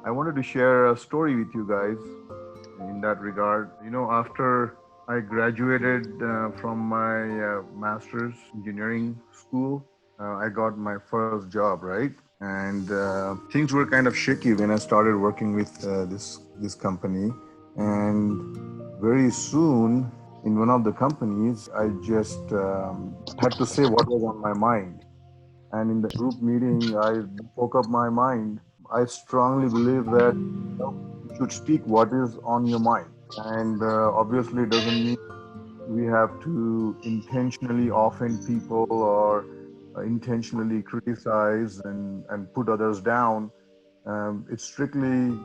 I wanted to share a story with you guys in that regard. After I graduated from my master's engineering school, I got my first job, right? And things were kind of shaky when I started working with this company. And very soon, in one of the companies, I just had to say what was on my mind. And in the group meeting, I spoke up my mind. I strongly believe that you should speak what is on your mind. And obviously, it doesn't mean we have to intentionally offend people or intentionally criticize and put others down. It's strictly,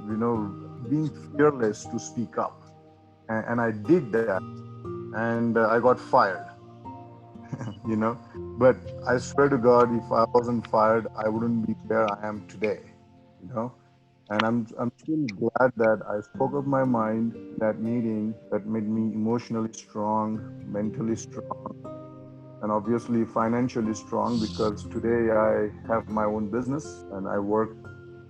being fearless to speak up. And I did that, and I got fired. you know. But I swear to God, if I wasn't fired, I wouldn't be where I am today, you know. And I'm still glad that I spoke up my mind in that meeting. That made me emotionally strong, mentally strong, and obviously financially strong because today I have my own business and I work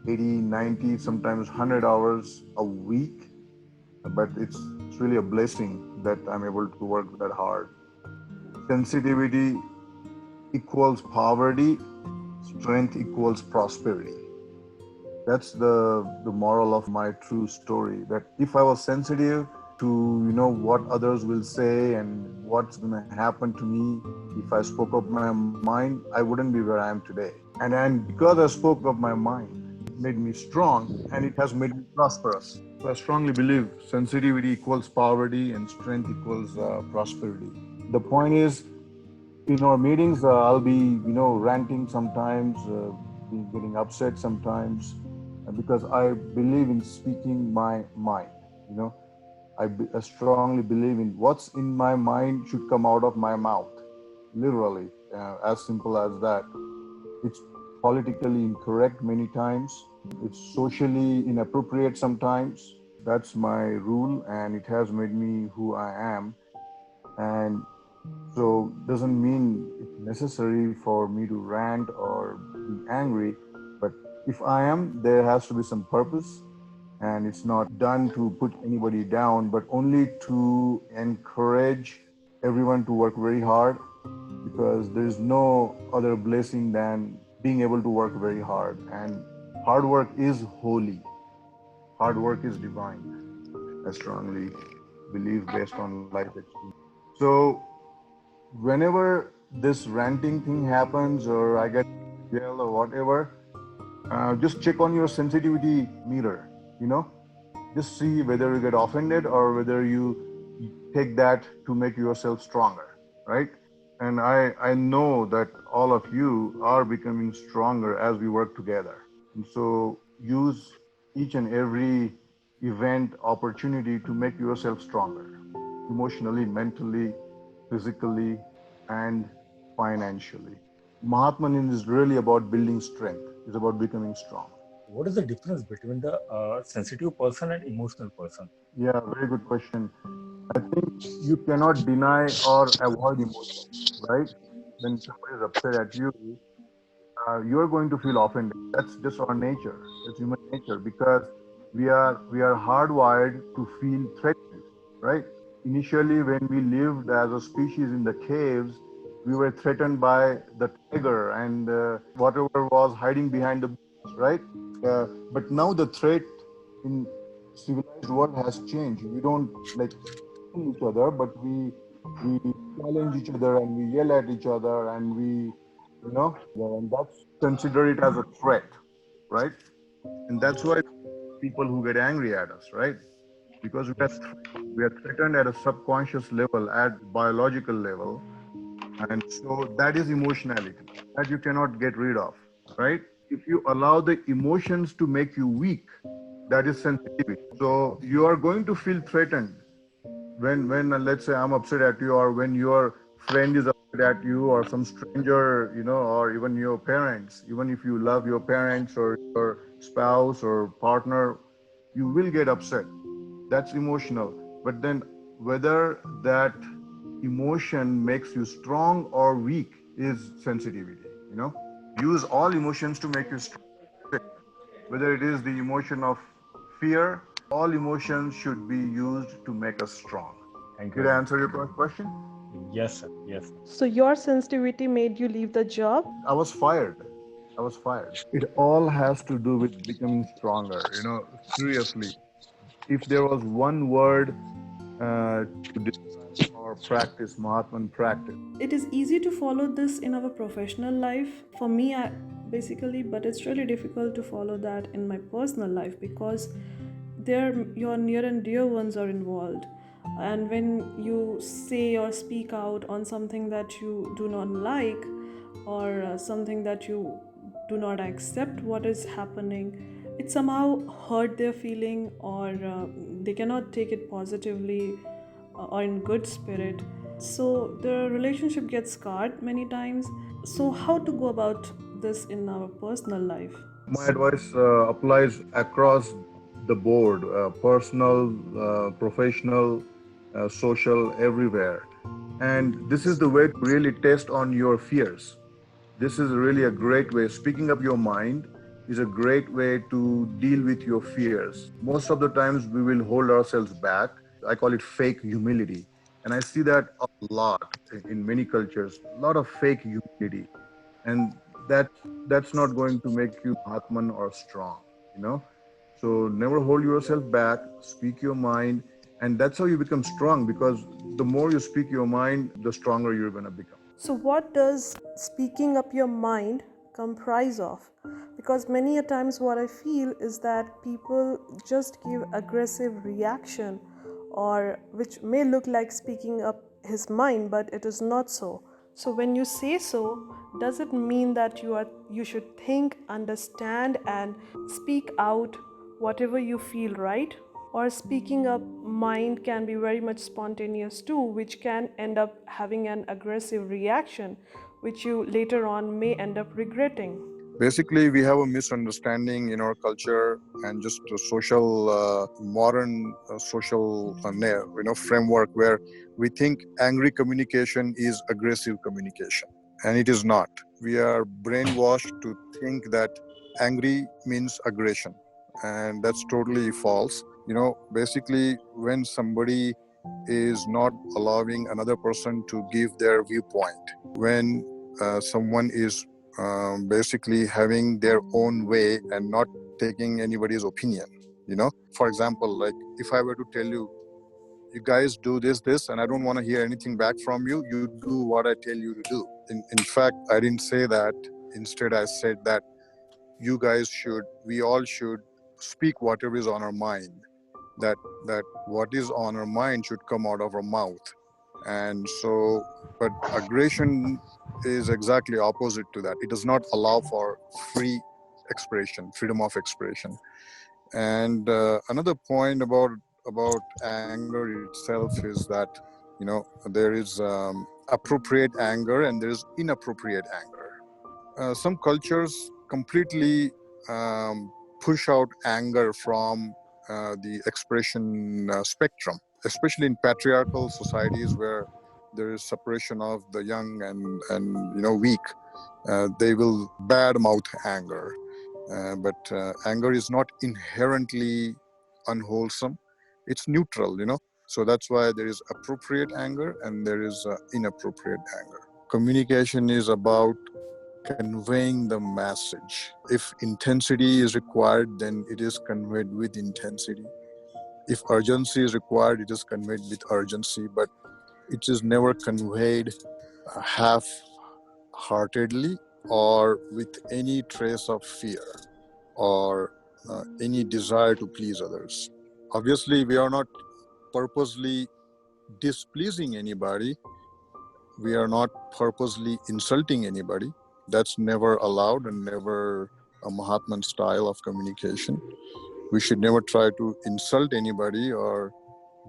80, 90, sometimes 100 hours a week. But it's really a blessing that I'm able to work that hard. Sensitivity equals poverty, strength equals prosperity. That's the moral of my true story. That if I was sensitive to what others will say and what's gonna happen to me if I spoke up my mind, I wouldn't be where I am today. And because I spoke up my mind, it made me strong and it has made me prosperous. So I strongly believe sensitivity equals poverty and strength equals prosperity. The point is, in our meetings, I'll be, ranting sometimes, getting upset sometimes, because I believe in speaking my mind. You know, I strongly believe in what's in my mind should come out of my mouth, literally, as simple as that. It's politically incorrect many times. It's socially inappropriate sometimes. That's my rule, and it has made me who I am. And so doesn't mean it's necessary for me to rant or be angry, but if I am, there has to be some purpose, and it's not done to put anybody down, but only to encourage everyone to work very hard because there is no other blessing than being able to work very hard. And hard work is holy, hard work is divine. I strongly believe based on life experience. So whenever this ranting thing happens or I get yelled or whatever, just check on your sensitivity meter, you know, just see whether you get offended or whether you take that to make yourself stronger, right? And I know that all of you are becoming stronger as we work together. And so use each and every event opportunity to make yourself stronger emotionally, mentally, physically, and financially. Mahatman is really about building strength. It's about becoming strong. What is the difference between the sensitive person and emotional person? Yeah, very good question. I think you cannot deny or avoid emotions, right? When somebody is upset at you, you're going to feel offended. That's just our nature. That's human nature because we are hardwired to feel threatened, right? Initially, when we lived as a species in the caves, we were threatened by the tiger and whatever was hiding behind the bushes, right? But now the threat in civilized world has changed. We don't like kill each other, but we challenge each other and we yell at each other and and that's consider it as a threat, right? And that's why people who get angry at us, right? Because we are threatened at a subconscious level, at biological level, and so that is emotionality that you cannot get rid of, right? If you allow the emotions to make you weak, that is sensitivity. So you are going to feel threatened when let's say I'm upset at you, or when your friend is upset at you, or some stranger, or even your parents. Even if you love your parents or your spouse or partner, you will get upset. That's emotional. But then whether that emotion makes you strong or weak is sensitivity. Use all emotions to make you strong. whether it is the emotion of fear. All emotions should be used to make us strong. Thank you Did I very much. answer your question? Yes, sir. Yes, sir. So your sensitivity made you leave the job? I was fired. I was fired. It all has to do with becoming stronger. Seriously, if there was one word to describe our practice, Mahatman practice. It is easy to follow this in our professional life for me, basically, but it's really difficult to follow that in my personal life because there your near and dear ones are involved, and when you say or speak out on something that you do not like, or something that you do not accept what is happening, it somehow hurt their feeling, or they cannot take it positively or in good spirit, so the relationship gets scarred many times. So how to go about this in our personal life? My advice applies across the board, personal, professional, social, everywhere. And this is the way to really test on your fears. This is really a great way. Speaking up your mind is a great way to deal with your fears. Most of the times we will hold ourselves back. I call it fake humility. And I see that a lot in many cultures, a lot of fake humility. And that's not going to make you Mahatman or strong, you know? So never hold yourself back, speak your mind, and that's how you become strong because the more you speak your mind, the stronger you're going to become. So, what does speaking up your mind comprise of? Because many a times, what I feel is that people just give aggressive reaction, or which may look like speaking up his mind, but it is not so. So, when you say so, does it mean that you should think, understand, and speak out whatever you feel, right? Or speaking up mind can be very much spontaneous too, which can end up having an aggressive reaction, which you later on may end up regretting. Basically, we have a misunderstanding in our culture and just a social, modern social framework where we think angry communication is aggressive communication, and it is not. We are brainwashed to think that angry means aggression, and that's totally false. Basically, when somebody is not allowing another person to give their viewpoint, when someone is basically having their own way and not taking anybody's opinion. For example, like if I were to tell you, you guys do this, and I don't want to hear anything back from you, you do what I tell you to do. In fact, I didn't say that. Instead, I said that we all should speak whatever is on our mind, that what is on our mind should come out of our mouth. And so, but aggression is exactly opposite to that. It does not allow for free expression, freedom of expression. And another point about anger itself is that there is appropriate anger and there is inappropriate anger. Some cultures completely push out anger from the expression spectrum, especially in patriarchal societies where there is separation of the young and weak. They will badmouth anger, but anger is not inherently unwholesome. It's neutral, So that's why there is appropriate anger and there is inappropriate anger. Communication is about conveying the message. If intensity is required, then it is conveyed with intensity. If urgency is required, it is conveyed with urgency, but it is never conveyed half-heartedly or with any trace of fear or any desire to please others. Obviously, we are not purposely displeasing anybody. We are not purposely insulting anybody. That's never allowed and never a Mahatman style of communication. We should never try to insult anybody or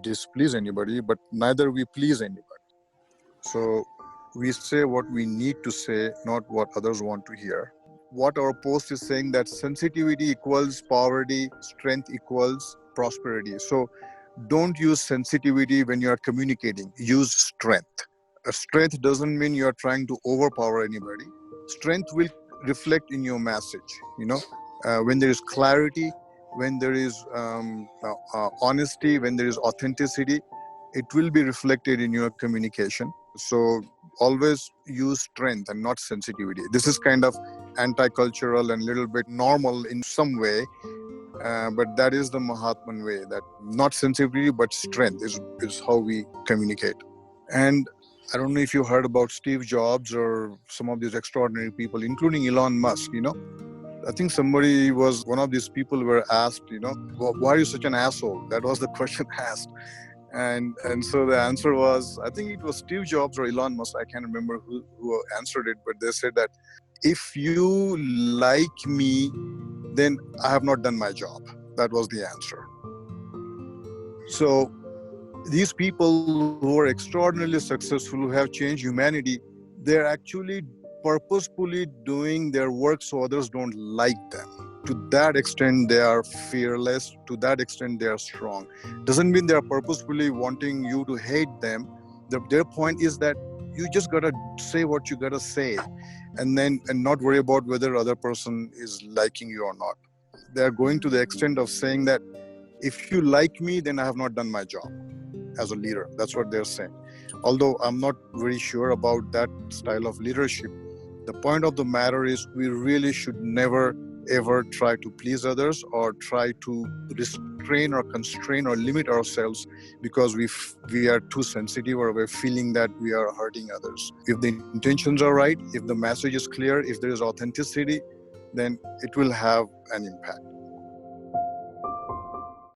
displease anybody, but neither we please anybody. So we say what we need to say, not what others want to hear. What our post is saying, that sensitivity equals poverty, strength equals prosperity. So don't use sensitivity when you are communicating. Use strength. Strength doesn't mean you are trying to overpower anybody. Strength will reflect in your message, when there is clarity, when there is honesty, when there is authenticity, it will be reflected in your communication. So always use strength and not sensitivity. This is kind of anti-cultural and little bit normal in some way, but that is the Mahatman way, that not sensitivity but strength is how we communicate. And I don't know if you heard about Steve Jobs or some of these extraordinary people, including Elon Musk. I think somebody was, one of these people were asked, why are you such an asshole? That was the question asked. And so the answer was, I think it was Steve Jobs or Elon Musk, I can't remember who answered it, but they said that if you like me, then I have not done my job. That was the answer. So these people who are extraordinarily successful, who have changed humanity, they're actually purposefully doing their work so others don't like them. To that extent, they are fearless. To that extent, they are strong. Doesn't mean they are purposefully wanting you to hate them. Their point is that you just gotta say what you gotta say, and not worry about whether other person is liking you or not. They are going to the extent of saying that if you like me, then I have not done my job as a leader. That's what they're saying. Although I'm not very sure about that style of leadership, the point of the matter is we really should never ever try to please others or try to restrain or constrain or limit ourselves because we are too sensitive or we're feeling that we are hurting others. If the intentions are right, if the message is clear, if there is authenticity, then it will have an impact.